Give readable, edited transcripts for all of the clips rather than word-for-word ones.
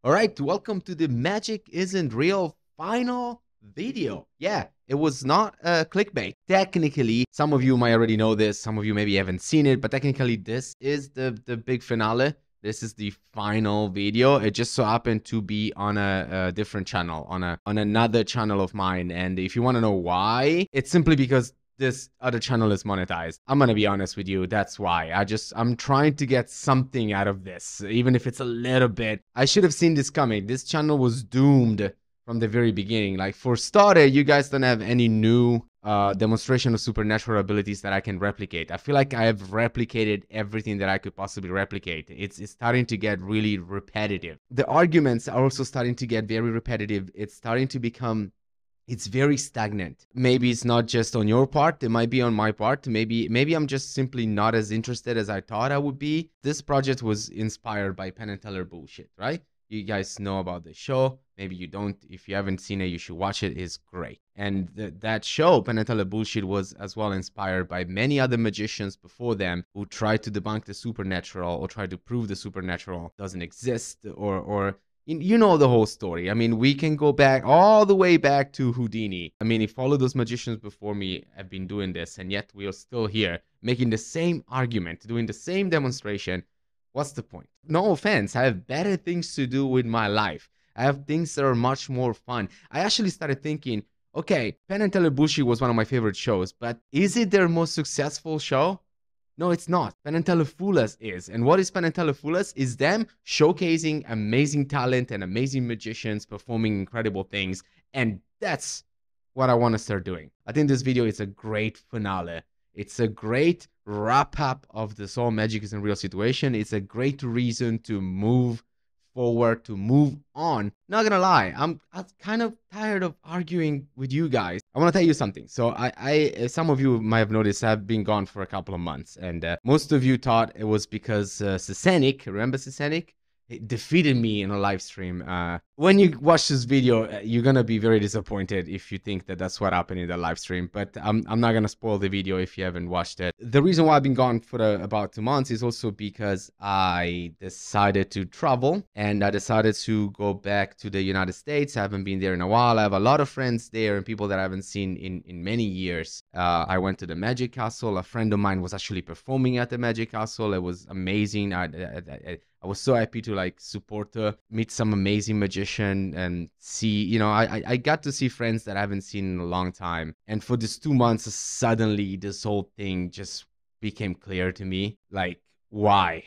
All right, welcome to the Magic Isn't Real final video. Yeah, it was not clickbait. Technically, some of you might already know this, some of you maybe haven't seen it, but technically this is the big finale. This is the final video. It just so happened to be on a different channel, on another channel of mine. And if you want to know why, it's simply because this other channel is monetized. I'm gonna be honest with you, that's why. I'm trying to get something out of this, even if it's a little bit. I should have seen this coming. This channel was doomed from the very beginning. Like, for starter, you guys don't have any new demonstration of supernatural abilities that I can replicate. I feel like I have replicated everything that I could possibly replicate. It's starting to get really repetitive. The arguments are also starting to get very repetitive. It's starting to become, it's very stagnant. Maybe it's not just on your part, it might be on my part. Maybe I'm just simply not as interested as I thought I would be. This project was inspired by Penn and Teller bullshit, right? You guys know about the show. Maybe you don't. If you haven't seen it, you should watch it. It's great. And that show, Penn and Teller bullshit, was as well inspired by many other magicians before them who tried to debunk the supernatural or tried to prove the supernatural doesn't exist, or you know the whole story. I mean, we can go back all the way back to Houdini. I mean, if all of those magicians before me have been doing this, and yet we are still here making the same argument, doing the same demonstration, what's the point? No offense, I have better things to do with my life. I have things that are much more fun. I actually started thinking, okay, Penn and Teller bullshit was one of my favorite shows, but is it their most successful show? No, it's not. Penn and Teller Fool Us is. And what is Penn and Teller Fool Us? Is them showcasing amazing talent and amazing magicians performing incredible things. And that's what I want to start doing. I think this video is a great finale. It's a great wrap up of this whole Magic Isn't Real situation. It's a great reason to move forward, to move on. Not gonna lie, I'm kind of tired of arguing with you guys. I want to tell you something. So some of you might have noticed I've been gone for a couple of months, and most of you thought it was because Sisenic, remember Sisenic? It defeated me in a live stream. When you watch this video, you're gonna be very disappointed if you think that that's what happened in the live stream. But I'm not gonna spoil the video if you haven't watched it. The reason why I've been gone for about 2 months is also because I decided to travel, and I decided to go back to the United States. I haven't been there in a while. I have a lot of friends there and people that I haven't seen in many years. I went to the Magic Castle. A friend of mine was actually performing at the Magic Castle. It was amazing. I was so happy to like support her, meet some amazing magician, and see, you know, I got to see friends that I haven't seen in a long time. And for these 2 months, suddenly this whole thing just became clear to me. Like, why?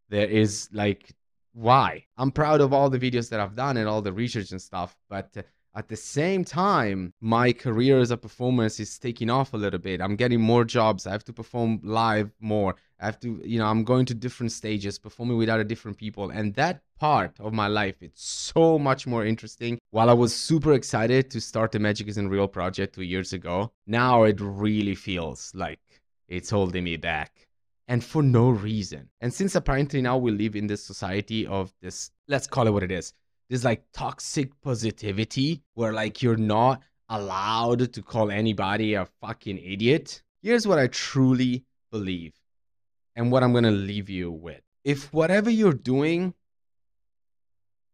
There is like, why? I'm proud of all the videos that I've done and all the research and stuff, but at the same time, my career as a performer is taking off a little bit. I'm getting more jobs. I have to perform live more. I have to, you know, I'm going to different stages, performing with other different people. And that part of my life, it's so much more interesting. While I was super excited to start the Magic Isn't Real project 2 years ago, now it really feels like it's holding me back. And for no reason. And since apparently now we live in this society of this, let's call it what it is, this like toxic positivity where like you're not allowed to call anybody a fucking idiot. Here's what I truly believe and what I'm gonna leave you with. If whatever you're doing,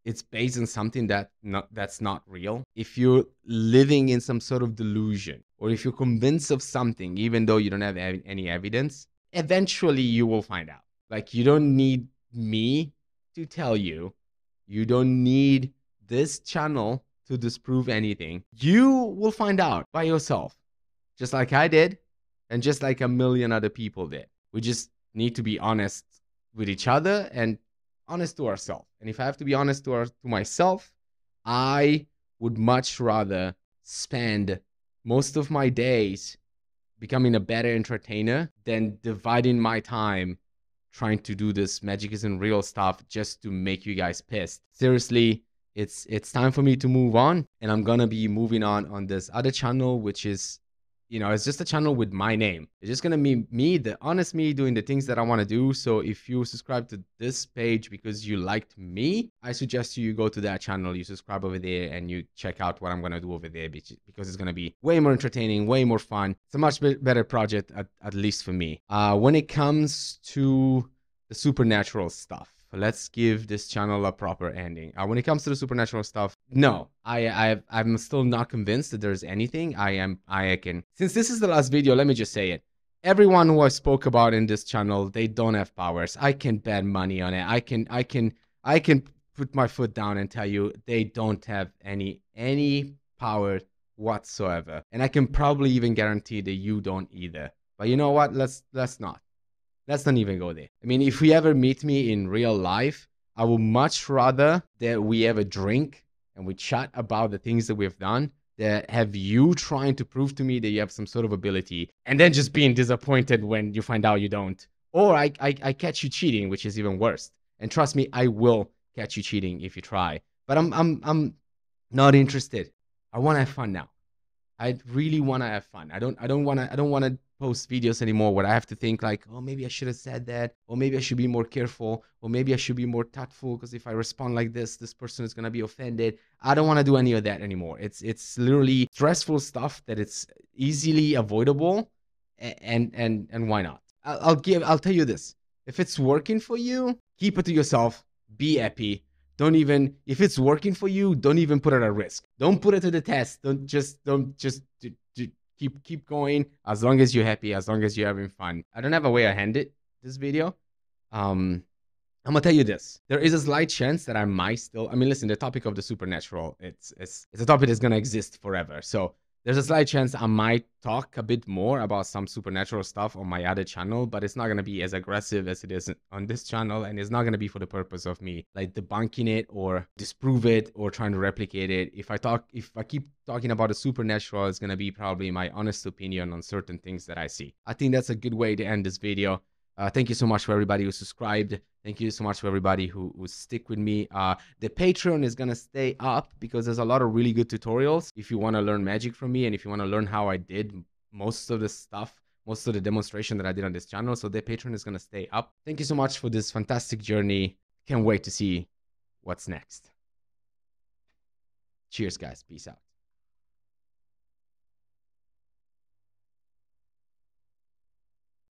it's based on something that's not real, if you're living in some sort of delusion, or if you're convinced of something even though you don't have any evidence, eventually you will find out. Like, you don't need me to tell you. You don't need this channel to disprove anything. You will find out by yourself, just like I did, and just like a million other people did. We just need to be honest with each other and honest to ourselves. And if I have to be honest to myself, I would much rather spend most of my days becoming a better entertainer than dividing my time trying to do this Magic Isn't Real stuff just to make you guys pissed. Seriously, it's time for me to move on, and I'm gonna be moving on this other channel, which is, you know, it's just a channel with my name. It's just gonna be me, the honest me, doing the things that I want to do. So if you subscribe to this page because you liked me, I suggest you go to that channel, you subscribe over there, and you check out what I'm gonna do over there, because it's gonna be way more entertaining, way more fun. It's a much better project, at least for me. When it comes to the supernatural stuff, Let's give this channel a proper ending. When it comes to the supernatural stuff, no, I'm still not convinced that there's anything. Since this is the last video, let me just say it. Everyone who I spoke about in this channel, they don't have powers. I can bet money on it. I can put my foot down and tell you they don't have any power whatsoever. And I can probably even guarantee that you don't either. But you know what? Let's not even go there. I mean, if we ever meet me in real life, I would much rather that we have a drink and we chat about the things that we've done, that have you trying to prove to me that you have some sort of ability, and then just being disappointed when you find out you don't. Or I catch you cheating, which is even worse. And trust me, I will catch you cheating if you try. But I'm not interested. I want to have fun now. I really want to have fun. I don't want to post videos anymore where I have to think like, oh, maybe I should have said that, or maybe I should be more careful, or maybe I should be more tactful, because if I respond like this person is going to be offended. I don't want to do any of that anymore. It's literally stressful stuff that it's easily avoidable, and why not? I'll tell you this. If it's working for you, keep it to yourself. Be happy. If it's working for you, don't even put it at risk. Don't put it to the test. Don't just keep going. As long as you're happy, as long as you're having fun. I don't have a way to end it, this video. I'm gonna tell you this. There is a slight chance that I might still, I mean, listen, the topic of the supernatural, it's a topic that's gonna exist forever. So there's a slight chance I might talk a bit more about some supernatural stuff on my other channel, but it's not going to be as aggressive as it is on this channel, and it's not going to be for the purpose of me like debunking it or disprove it or trying to replicate it. If I keep talking about the supernatural, it's going to be probably my honest opinion on certain things that I see. I think that's a good way to end this video. Thank you so much for everybody who subscribed. Thank you so much for everybody who stick with me. The Patreon is going to stay up because there's a lot of really good tutorials if you want to learn magic from me, and if you want to learn how I did most of the stuff, most of the demonstration that I did on this channel. So the Patreon is going to stay up. Thank you so much for this fantastic journey. Can't wait to see what's next. Cheers, guys. Peace out.